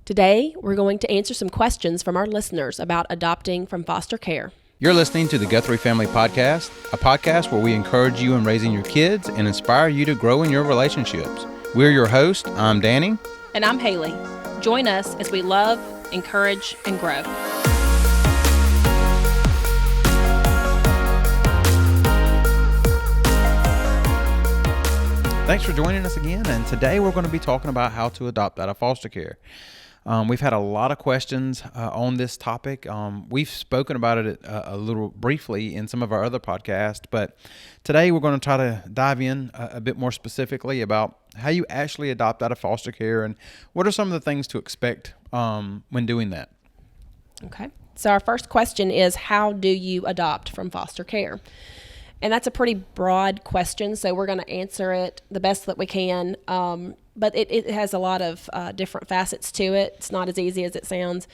Today, we're going to answer some questions from our listeners about adopting from foster care. You're listening to the Guthrie Family Podcast, a podcast where we encourage you in raising your kids and inspire you to grow in your relationships. We're your hosts. I'm Danny. And I'm Hayley. Join us as we love, encourage, and grow. Thanks for joining us again, and today we're going to be talking about how to adopt out of foster care. We've had a lot of questions on this topic. We've spoken about it a little briefly in some of our other podcasts, but today we're going to try to dive in a bit more specifically about how you actually adopt out of foster care and what are some of the things to expect when doing that. Okay. So our first question is, how do you adopt from foster care? And that's a pretty broad question, so we're going to answer it the best that we can. But it has a lot of different facets to it. It's not as easy as it sounds.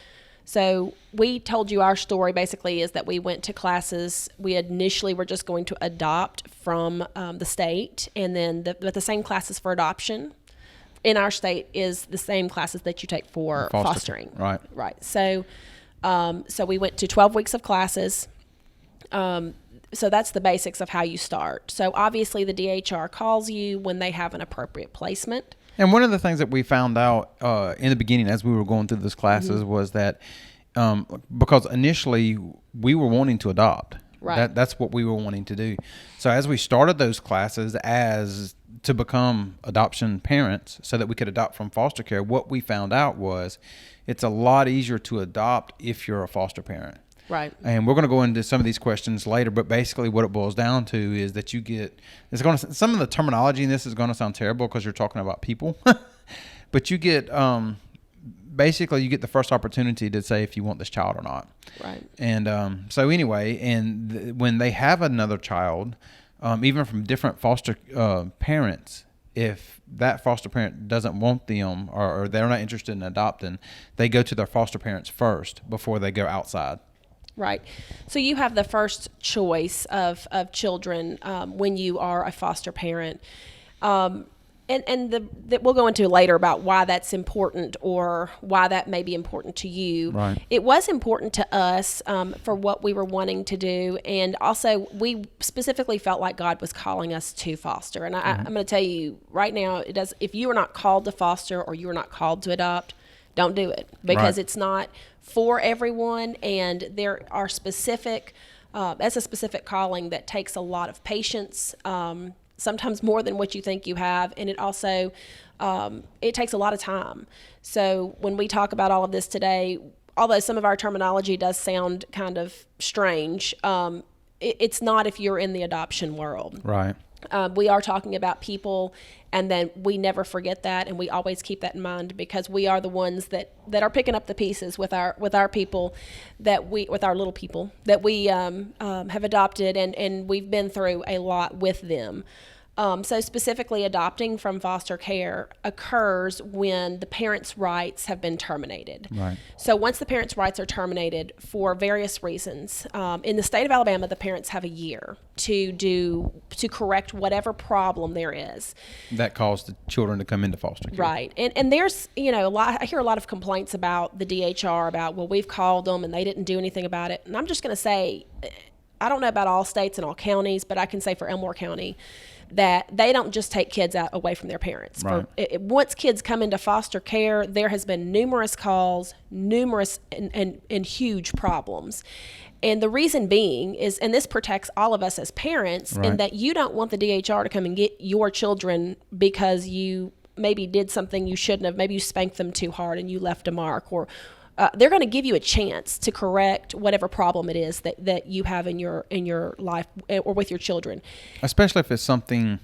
So we told you our story basically is that we went to classes. We initially were just going to adopt from the state, and then the same classes for adoption in our state is the same classes that you take for fostering. Right. Right. So we went to 12 weeks of classes. So that's the basics of how you start. So obviously the DHR calls you when they have an appropriate placement. And one of the things that we found out in the beginning as we were going through those classes was that because initially we were wanting to adopt. Right. That's what we were wanting to do. So as we started those classes as to become adoption parents so that we could adopt from foster care, what we found out was it's a lot easier to adopt if you're a foster parent. Right. And we're going to go into some of these questions later, but basically what it boils down to is that you get, some of the terminology in this is going to sound terrible because you're talking about people, but you get, basically you get the first opportunity to say if you want this child or not. Right. And so anyway, when they have another child, even from different foster parents, if that foster parent doesn't want them or they're not interested in adopting, they go to their foster parents first before they go outside. Right. So you have the first choice of children when you are a foster parent. And we'll go into later about why that's important or why that may be important to you. Right. It was important to us for what we were wanting to do. And also we specifically felt like God was calling us to foster. And I'm going to tell you right now, if you are not called to foster or you are not called to adopt, don't do it because it's not for everyone, and there are specific, that's a specific calling that takes a lot of patience, sometimes more than what you think you have, and it also, it takes a lot of time. So when we talk about all of this today, although some of our terminology does sound kind of strange, it's not if you're in the adoption world. Right. We are talking about people, and then we never forget that, and we always keep that in mind because we are the ones that are picking up the pieces with our people with our little people that we have adopted, and we've been through a lot with them. So specifically, adopting from foster care occurs when the parents' rights have been terminated. Right. So once the parents' rights are terminated for various reasons, in the state of Alabama, the parents have a year to correct whatever problem there is that caused the children to come into foster care. Right. And there's, I hear a lot of complaints about the DHR about, well, we've called them and they didn't do anything about it. And I'm just going to say, I don't know about all states and all counties, but I can say for Elmore County that they don't just take kids away from their parents. Right. Once kids come into foster care, there has been numerous calls, and huge problems. And the reason being is, and this protects all of us as parents, in that you don't want the DHR to come and get your children because you maybe did something you shouldn't have. Maybe you spanked them too hard and you left a mark, or they're going to give you a chance to correct whatever problem it is that you have in your life or with your children. Especially if it's something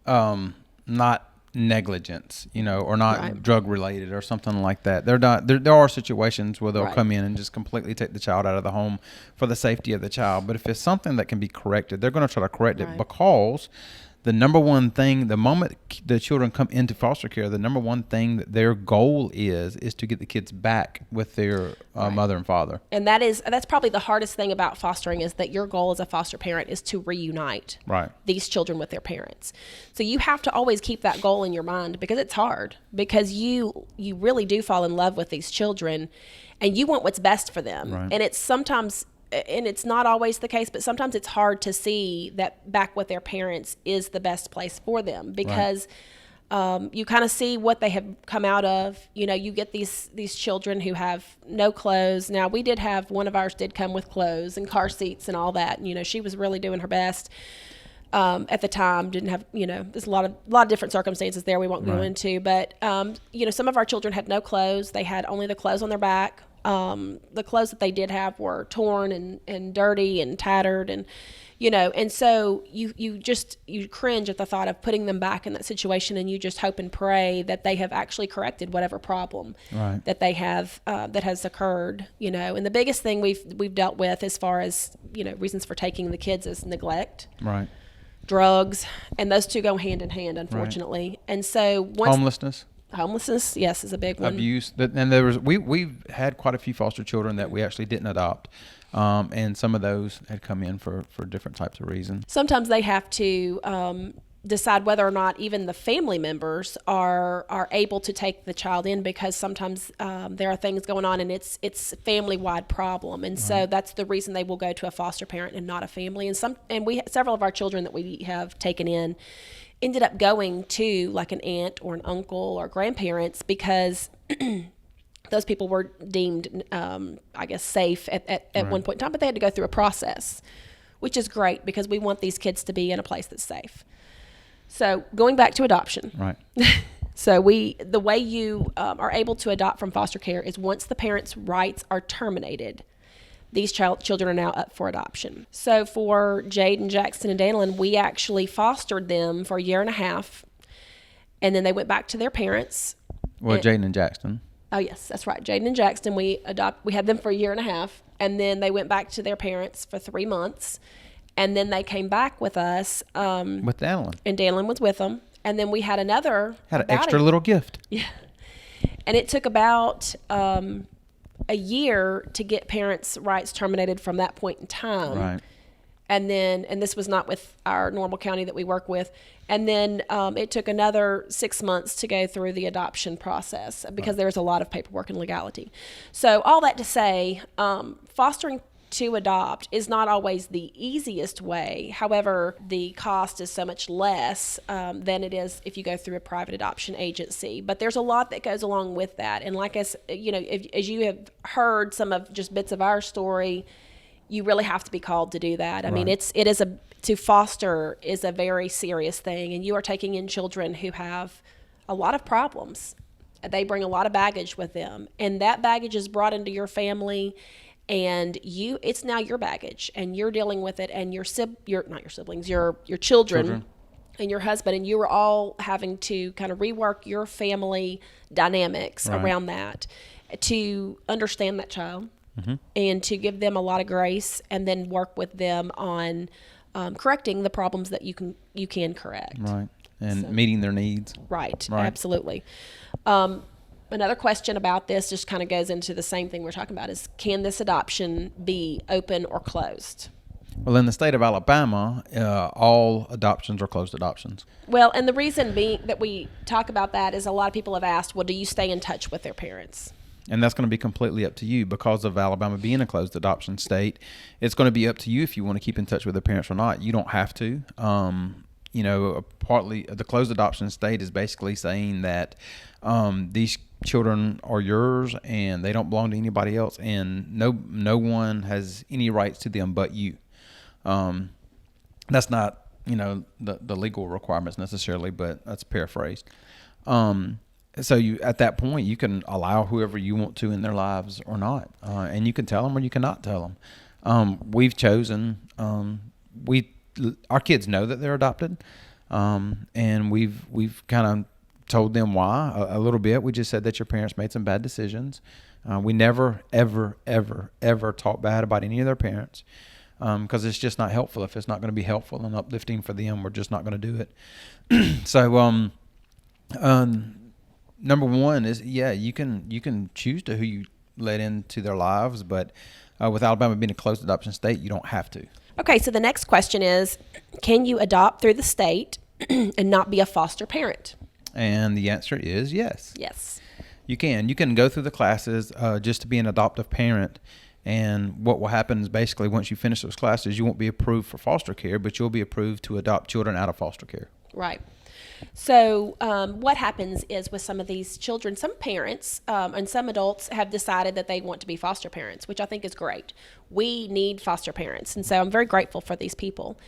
not negligence, or not drug related or something like that. There are situations where they'll come in and just completely take the child out of the home for the safety of the child. But if it's something that can be corrected, they're going to try to correct it because the number one thing, the moment the children come into foster care, the number one thing that their goal is to get the kids back with their mother and father. And that's probably the hardest thing about fostering, is that your goal as a foster parent is to reunite these children with their parents. So you have to always keep that goal in your mind, because it's hard, because you really do fall in love with these children and you want what's best for them. And it's sometimes, and it's not always the case, but sometimes it's hard to see that back with their parents is the best place for them, because you kind of see what they have come out of. You know, you get these children who have no clothes. Now, we did have, one of ours did come with clothes and car seats and all that. And, you know, she was really doing her best at the time. Didn't have, you know, there's a lot of different circumstances there we won't go into. But, you know, some of our children had no clothes. They had only the clothes on their back. The clothes that they did have were torn and dirty and tattered, and you know, and so you cringe at the thought of putting them back in that situation, and you just hope and pray that they have actually corrected whatever problem that they have that has occurred, you know. And the biggest thing we've dealt with as far as, you know, reasons for taking the kids is neglect, drugs, and those two go hand in hand, unfortunately. And so homelessness, yes, is a big one. Abuse, and there was we've had quite a few foster children that we actually didn't adopt, and some of those had come in for different types of reasons. Sometimes they have to decide whether or not even the family members are able to take the child in, because sometimes there are things going on and it's a family-wide problem, and so that's the reason they will go to a foster parent and not a family. And several of our children that we have taken in ended up going to like an aunt or an uncle or grandparents, because those people were deemed, I guess, safe at one point in time, but they had to go through a process, which is great, because we want these kids to be in a place that's safe. So going back to adoption. So the way you are able to adopt from foster care is once the parents' rights are terminated, these children are now up for adoption. So for Jaden, Jackson, and Danilyn, we actually fostered them for a year and a half, and then they went back to their parents. Well, Jaden and Jackson. Oh, yes, that's right. Jaden and Jackson, we had them for a year and a half, and then they went back to their parents for 3 months, and then they came back with us. With Danilyn. And Danilyn was with them. And then we had an extra little gift. Yeah. And it took about a year to get parents' rights terminated from that point in time. And this was not with our normal county that we work with. And then it took another 6 months to go through the adoption process, because there's a lot of paperwork and legality. So all that to say, fostering to adopt is not always the easiest way. However, the cost is so much less than it is if you go through a private adoption agency. But there's a lot that goes along with that. And like as you have heard some of just bits of our story, you really have to be called to do that. I mean, to foster is a very serious thing, and you are taking in children who have a lot of problems. They bring a lot of baggage with them, and that baggage is brought into your family. And it's now your baggage, and you're dealing with it, and your children and your husband, and you are all having to kind of rework your family dynamics around that, to understand that child and to give them a lot of grace, and then work with them on correcting the problems that you can correct. And meeting their needs. Absolutely. Another question about this just kind of goes into the same thing we're talking about, is can this adoption be open or closed? Well, in the state of Alabama, all adoptions are closed adoptions. Well, and the reason being that we talk about that is a lot of people have asked, well, do you stay in touch with their parents? And that's going to be completely up to you. Because of Alabama being a closed adoption state, it's going to be up to you if you want to keep in touch with their parents or not. You don't have to. Partly the closed adoption state is basically saying that these children are yours and they don't belong to anybody else, and no one has any rights to them but you. That's not the legal requirements necessarily, but that's paraphrased. So you, at that point, you can allow whoever you want to in their lives or not, and you can tell them or you cannot tell them. We've chosen. Our kids know that they're adopted, and we've kind of told them why a little bit. We just said that your parents made some bad decisions. We never, ever, ever, ever talk bad about any of their parents. because it's just not helpful. If it's not going to be helpful and uplifting for them, we're just not going to do it. So, number one is, you can choose to who you let into their lives, but with Alabama being a closed adoption state, you don't have to. Okay, so the next question is, can you adopt through the state and not be a foster parent? And the answer is yes. Yes. You can. You can go through the classes just to be an adoptive parent. And what will happen is basically once you finish those classes, you won't be approved for foster care, but you'll be approved to adopt children out of foster care. Right. So what happens is with some of these children, some parents and some adults have decided that they want to be foster parents, which I think is great. We need foster parents. And so I'm very grateful for these people.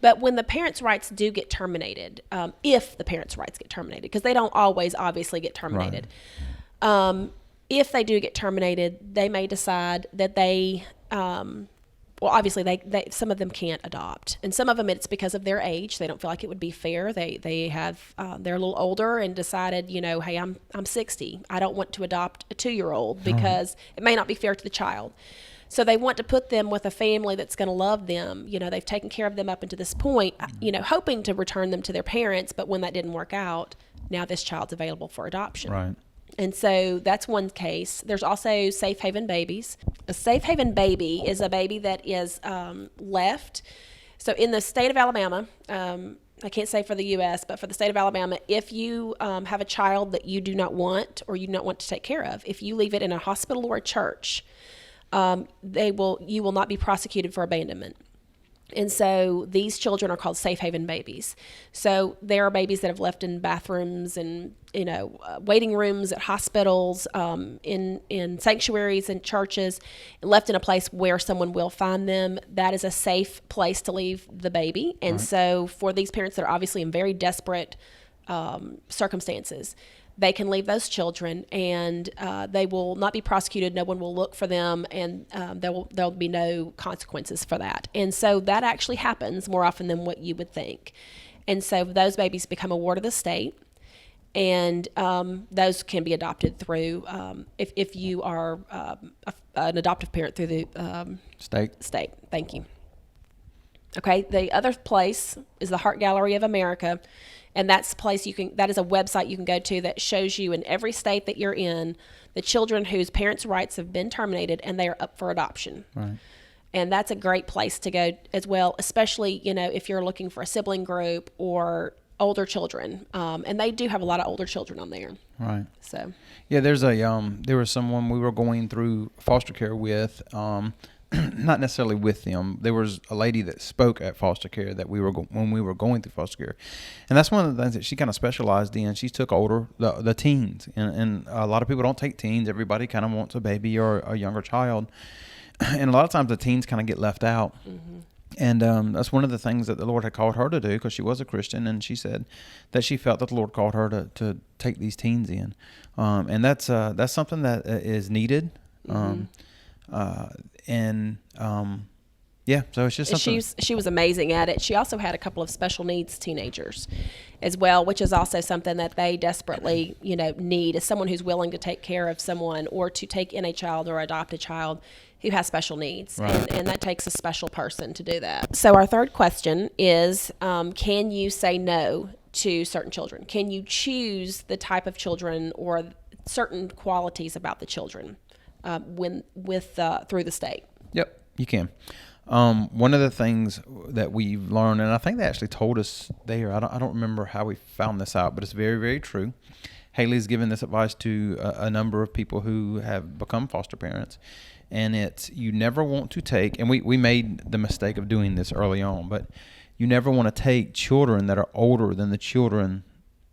But when the parents' rights do get terminated, if the parents' rights get terminated, because they don't always obviously get terminated, right. If they do get terminated, they may decide that they obviously they some of them can't adopt, and some of them it's because of their age. They don't feel like it would be fair. They have they're a little older and decided, hey, I'm 60. I don't want to adopt a 2-year-old because it may not be fair to the child. So they want to put them with a family that's going to love them. They've taken care of them up until this point, hoping to return them to their parents. But when that didn't work out, now this child's available for adoption. Right. And so that's one case. There's also safe haven babies. A safe haven baby is a baby that is left. So in the state of Alabama, I can't say for the U.S., but for the state of Alabama, if you have a child that you do not want or you do not want to take care of, if you leave it in a hospital or a church, you will not be prosecuted for abandonment. And so these children are called safe haven babies. So there are babies that have left in bathrooms and waiting rooms at hospitals, in sanctuaries and churches, left in a place where someone will find them. That is a safe place to leave the baby. And so for these parents that are obviously in very desperate circumstances, they can leave those children, and they will not be prosecuted. No one will look for them, and there'll be no consequences for that. And so that actually happens more often than what you would think. And so those babies become a ward of the state, and those can be adopted through if you are an adoptive parent through the state. Thank you. Okay, the other place is the Heart Gallery of America. And that's a place that is a website you can go to that shows you in every state that you're in, the children whose parents' rights have been terminated and they are up for adoption. Right. And that's a great place to go as well, especially, if you're looking for a sibling group or older children. And they do have a lot of older children on there. Right. So. Yeah, there was someone we were going through foster care with, not necessarily with them. There was a lady that spoke at foster care that when we were going through foster care, and that's one of the things that she kind of specialized in. She took the teens, and a lot of people don't take teens. Everybody kind of wants a baby or a younger child, and a lot of times the teens kind of get left out. Mm-hmm. And that's one of the things that the Lord had called her to do, because she was a Christian, and she said that she felt that the Lord called her to take these teens in, and that's something that is needed. Mm-hmm. So it's just something. She was amazing at it. She also had a couple of special needs teenagers as well, which is also something that they desperately, need, is someone who's willing to take care of someone or to take in a child or adopt a child who has special needs. Right. And that takes a special person to do that. So our third question is, can you say no to certain children? Can you choose the type of children or certain qualities about the children? Through the state. Yep, you can. One of the things that we've learned, and I think they actually told us there, I don't remember how we found this out, but it's very, very true. Hayley's given this advice to a number of people who have become foster parents, and it's, you never want to take, and we made the mistake of doing this early on, but you never want to take children that are older than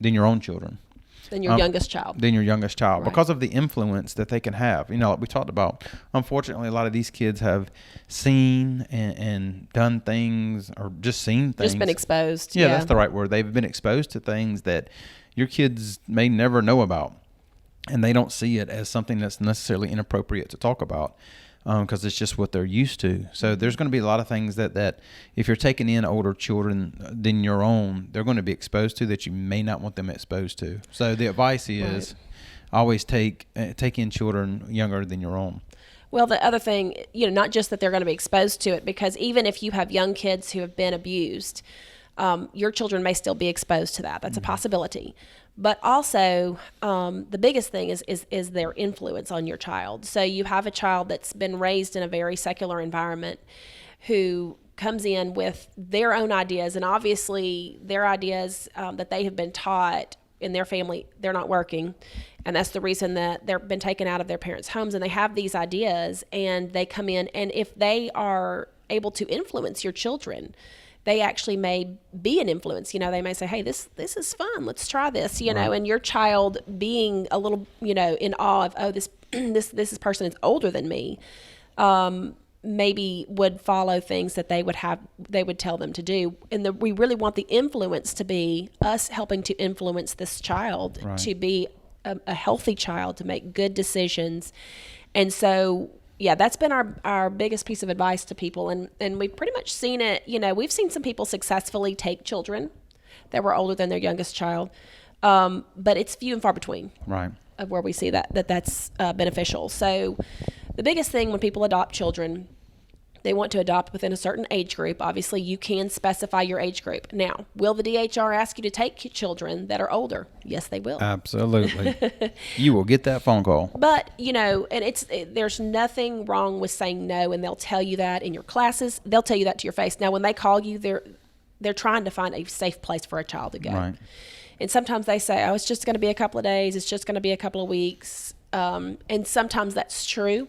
your own children. Than your youngest child. Right. Because of the influence that they can have. Like we talked about, unfortunately, a lot of these kids have seen and done things, or just seen things. Just been exposed. Yeah, that's the right word. They've been exposed to things that your kids may never know about, and they don't see it as something that's necessarily inappropriate to talk about, because it's just what they're used to. So there's going to be a lot of things that if you're taking in older children than your own, they're going to be exposed to that you may not want them exposed to. So the advice is always take in children younger than your own. Well, the other thing, not just that they're going to be exposed to it, because even if you have young kids who have been abused, your children may still be exposed to that. That's a possibility. But also, the biggest thing is their influence on your child. So you have a child that's been raised in a very secular environment who comes in with their own ideas, and obviously their ideas that they have been taught in their family, they're not working. And that's the reason that they've been taken out of their parents' homes, and they have these ideas, and they come in, and if they are able to influence your children, they actually may be an influence. They may say, hey, this is fun. Let's try this, Right. and your child being a little, in awe of, oh, this person is older than me, maybe would follow things that they would tell them to do. And we really want the influence to be us helping to influence this child Right. to be a healthy child, to make good decisions. And so, yeah, that's been our biggest piece of advice to people. And we've pretty much seen it, we've seen some people successfully take children that were older than their youngest child. But it's few and far between. Right. Of where we see that's beneficial. So the biggest thing when people adopt children, they want to adopt within a certain age group. Obviously, you can specify your age group. Now, will the DHR ask you to take children that are older? Yes, they will. Absolutely. You will get that phone call. But, and there's nothing wrong with saying no, and they'll tell you that in your classes. They'll tell you that to your face. Now, when they call you, they're trying to find a safe place for a child to go. Right. And sometimes they say, oh, it's just going to be a couple of days. It's just going to be a couple of weeks. And sometimes that's true.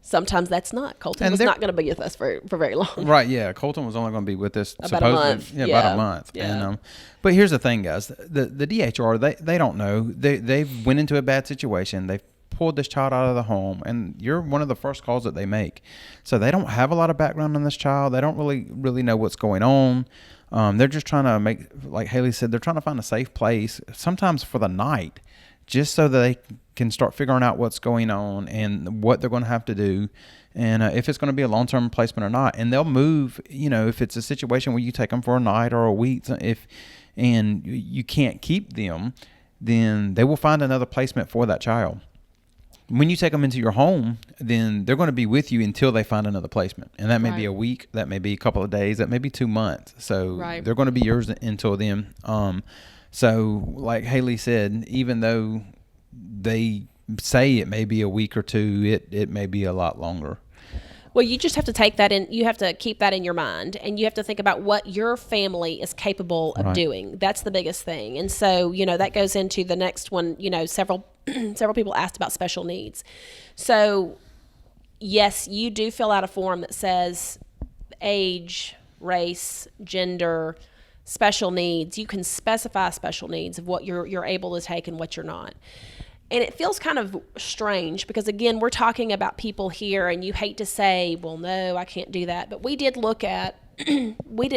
Sometimes that's not. Colton was not going to be with us for very long. Right, yeah. Colton was only going to be with us about a month. Yeah, about a month. Yeah. And, but here's the thing, guys. The DHR, they don't know. They've went into a bad situation. They've pulled this child out of the home, and you're one of the first calls that they make. So they don't have a lot of background on this child. They don't really know what's going on. They're just trying to make, like Hayley said, they're trying to find a safe place, sometimes for the night, just so that they can start figuring out what's going on and what they're going to have to do, and if it's going to be a long-term placement or not. And they'll move, if it's a situation where you take them for a night or a week, and you can't keep them, then they will find another placement for that child. When you take them into your home, then they're going to be with you until they find another placement. And that may be a week, that may be a couple of days, that may be 2 months. So they're going to be yours until then. So like Hayley said, even though they say it may be a week or two, it may be a lot longer. Well, you just have to take that in. You have to keep that in your mind, and you have to think about what your family is capable of doing. That's the biggest thing. And so, that goes into the next one. Several people asked about special needs. So, yes, you do fill out a form that says age, race, gender, special needs. You can specify special needs of what you're able to take and what you're not. And it feels kind of strange because, again, we're talking about people here, and you hate to say, well, no, I can't do that. But we did look at, we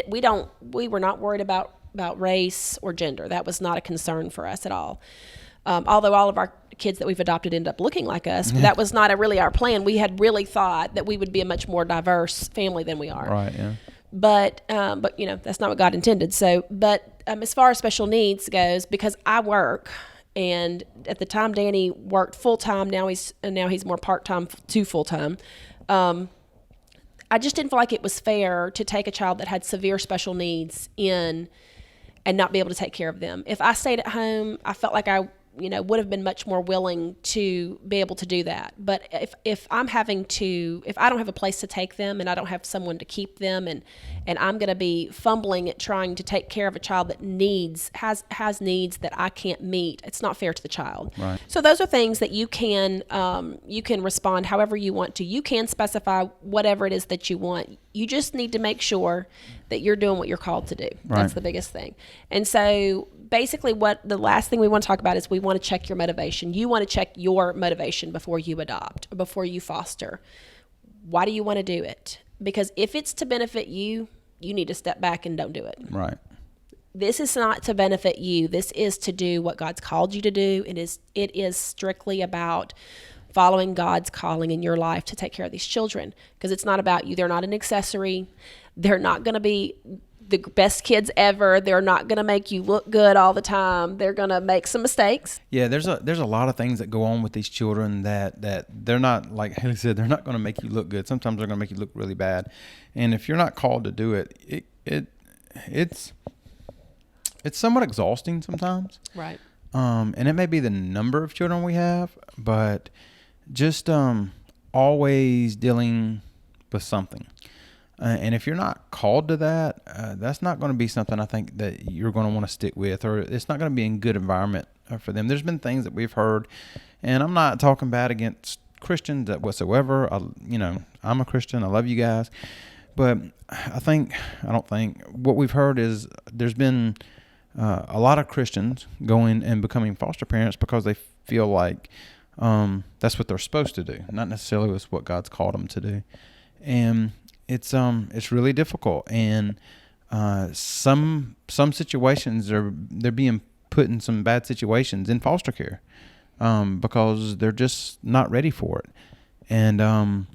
were not worried about race or gender. That was not a concern for us at all. Although all of our kids that we've adopted end up looking like us, but that was not really our plan. We had really thought that we would be a much more diverse family than we are. Right, yeah. But that's not what God intended. So, but as far as special needs goes, because I work, and at the time Danny worked full time, now he's more part time to full time. I just didn't feel like it was fair to take a child that had severe special needs in and not be able to take care of them. If I stayed at home, I felt like I would have been much more willing to be able to do that. But if I don't have a place to take them, and I don't have someone to keep them, and I'm going to be fumbling at trying to take care of a child that has needs that I can't meet, it's not fair to the child. Right. So those are things that you can respond however you want to. You can specify whatever it is that you want. You just need to make sure that you're doing what you're called to do. Right. That's the biggest thing. And so basically what the last thing we want to talk about is we want to check your motivation. You want to check your motivation before you adopt or before you foster. Why do you want to do it? Because if it's to benefit you, you need to step back and don't do it. Right. This is not to benefit you. This is to do what God's called you to do. It is strictly about following God's calling in your life to take care of these children, because it's not about you. They're not an accessory. They're not going to be the best kids ever. They're not going to make you look good all the time. They're going to make some mistakes. Yeah, there's a lot of things that go on with these children that they're not, like Hayley said, they're not going to make you look good. Sometimes they're going to make you look really bad. And if you're not called to do it, it's somewhat exhausting sometimes. Right. And it may be the number of children we have, but just always dealing with something. And if you're not called to that, that's not going to be something I think that you're going to want to stick with, or it's not going to be in good environment for them. There's been things that we've heard, and I'm not talking bad against Christians whatsoever. I'm a Christian. I love you guys. But I don't think what we've heard is there's been a lot of Christians going and becoming foster parents because they feel like that's what they're supposed to do, not necessarily what God's called them to do. And it's really difficult, and some situations they're being put in some bad situations in foster care because they're just not ready for it. And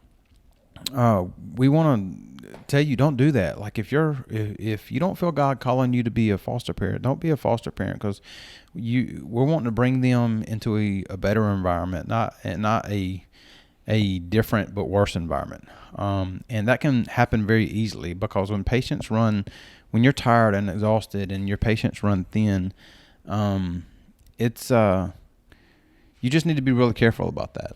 we want to tell you, don't do that. Like if you don't feel God calling you to be a foster parent, don't be a foster parent, because we're wanting to bring them into a better environment, not a different but worse environment. And that can happen very easily because when you're tired and exhausted and your patience run thin, you just need to be really careful about that.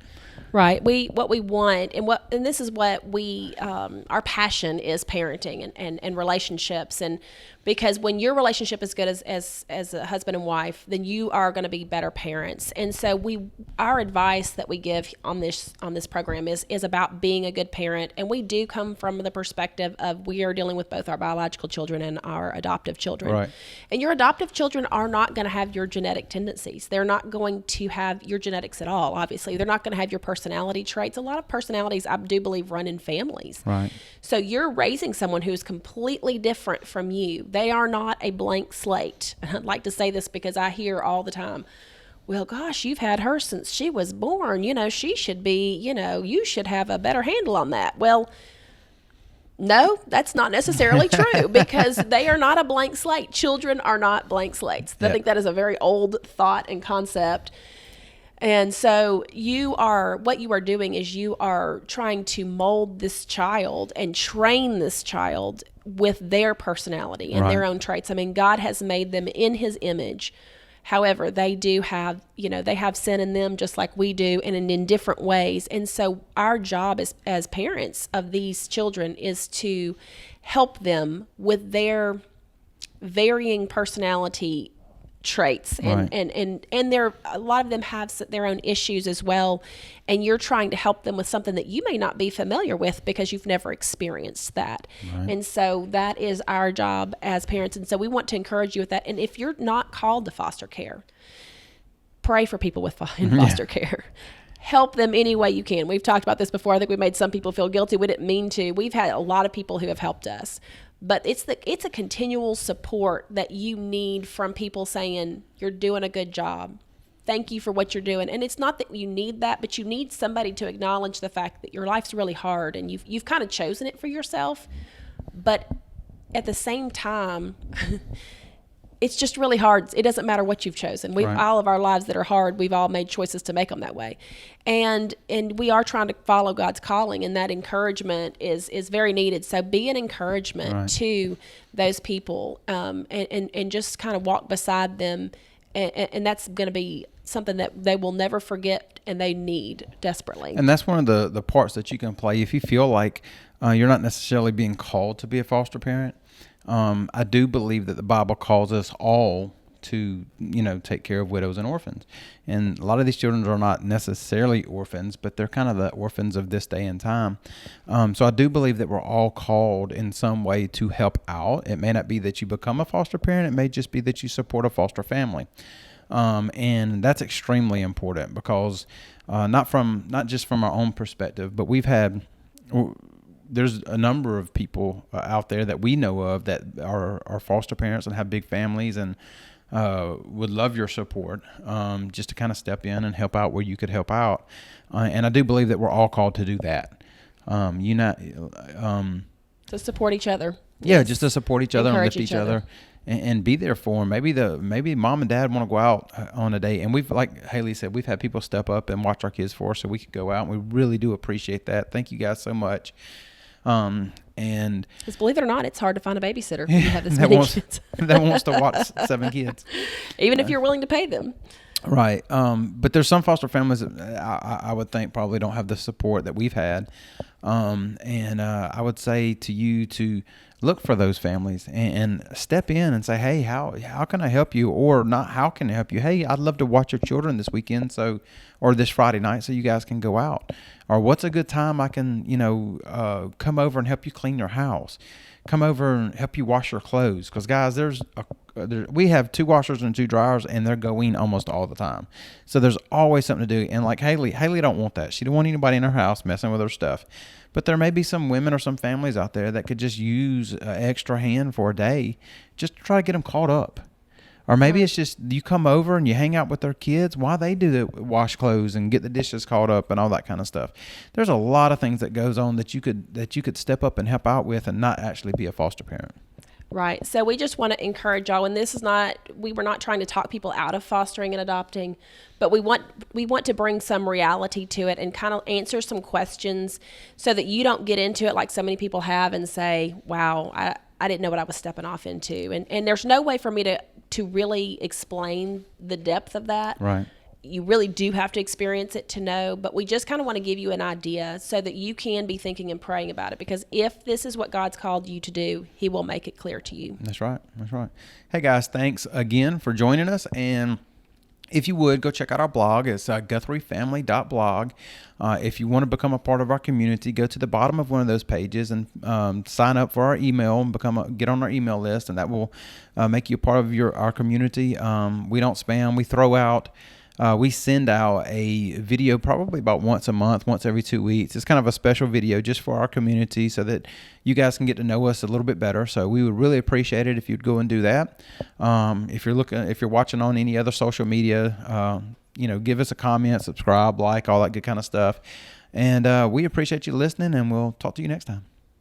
Right. What we want, and this is what we, our passion is parenting and relationships. And because when your relationship is good as a husband and wife, then you are going to be better parents. And so our advice that we give on this program is about being a good parent. And we do come from the perspective of we are dealing with both our biological children and our adoptive children. Right. And your adoptive children are not going to have your genetic tendencies. They're not going to have your genetics at all, obviously. They're not going to have your personality traits. A lot of personalities, I do believe, run in families. Right. So you're raising someone who's completely different from you. They are not a blank slate. I'd like to say this because I hear all the time, well, gosh, you've had her since she was born. She should be, you should have a better handle on that. Well, no, that's not necessarily true because they are not a blank slate. Children are not blank slates. I think that is a very old thought and concept. And so what you are doing is you are trying to mold this child and train this child with their personality and their own traits. I mean, God has made them in his image. However, they do have, they have sin in them just like we do, and in different ways. And so our job as parents of these children is to help them with their varying personality traits, and there a lot of them have their own issues as well, and you're trying to help them with something that you may not be familiar with because you've never experienced that. And so that is our job as parents, and so we want to encourage you with that. And if you're not called to foster care, pray for people in foster care. Help them any way you can. We've talked about this before. I think we made some people feel guilty. We didn't mean to. We've had a lot of people who have helped us. But it's a continual support that you need from people saying, you're doing a good job. Thank you for what you're doing. And it's not that you need that, but you need somebody to acknowledge the fact that your life's really hard and you've kind of chosen it for yourself. But at the same time, it's just really hard. It doesn't matter what you've chosen. All of our lives that are hard, we've all made choices to make them that way. And we are trying to follow God's calling, and that encouragement is very needed. So be an encouragement to those people, and just kind of walk beside them. And that's going to be something that they will never forget and they need desperately. And that's one of the parts that you can play if you feel like you're not necessarily being called to be a foster parent. I do believe that the Bible calls us all to, take care of widows and orphans. And a lot of these children are not necessarily orphans, but they're kind of the orphans of this day and time. So I do believe that we're all called in some way to help out. It may not be that you become a foster parent. It may just be that you support a foster family. And that's extremely important because not just from our own perspective, but there's a number of people out there that we know of that are foster parents and have big families and would love your support, just to kind of step in and help out where you could help out. And I do believe that we're all called to do that. To support each other. Yeah, Yes. just to support each other and Encourage lift each other. And be there for them. Maybe mom and dad want to go out on a date, and we've, like Hayley said, we've had people step up and watch our kids for us so we could go out, and we really do appreciate that. Thank you guys so much. And because believe it or not, it's hard to find a babysitter when you have this that many wants kids. that wants to watch 7 kids, even if you're willing to pay them. right? But there's some foster families that I would think probably don't have the support that we've had, and I would say to you to look for those families and step in and say, hey, how can I help you? Or not, how can I help you? Hey, I'd love to watch your children this weekend, or this Friday night, so you guys can go out. Or what's a good time I can, come over and help you clean your house. Come over and help you wash your clothes. Because, guys, we have 2 washers and 2 dryers, and they're going almost all the time. So there's always something to do. And like Hayley don't want that. She don't want anybody in her house messing with her stuff. But there may be some women or some families out there that could just use an extra hand for a day just to try to get them caught up. Or maybe it's just you come over and you hang out with their kids while they do the wash clothes and get the dishes caught up and all that kind of stuff. There's a lot of things that goes on that you could step up and help out with and not actually be a foster parent. Right. So we just want to encourage y'all, and we were not trying to talk people out of fostering and adopting, but we want to bring some reality to it and kind of answer some questions so that you don't get into it like so many people have and say, wow, I didn't know what I was stepping off into. And there's no way for me to really explain the depth of that. Right. You really do have to experience it to know, but we just kind of want to give you an idea so that you can be thinking and praying about it, because if this is what God's called you to do, he will make it clear to you. That's right. Hey guys, thanks again for joining us. And if you would, go check out our blog. It's guthrieFamily.blog. If you want to become a part of our community, go to the bottom of one of those pages and sign up for our email and get on our email list, and that will make you a part of our community. We don't spam. We throw out we send out a video probably about once a month, once every 2 weeks. It's kind of a special video just for our community so that you guys can get to know us a little bit better. So we would really appreciate it if you'd go and do that. If you're watching on any other social media, give us a comment, subscribe, like, all that good kind of stuff. And we appreciate you listening, and we'll talk to you next time.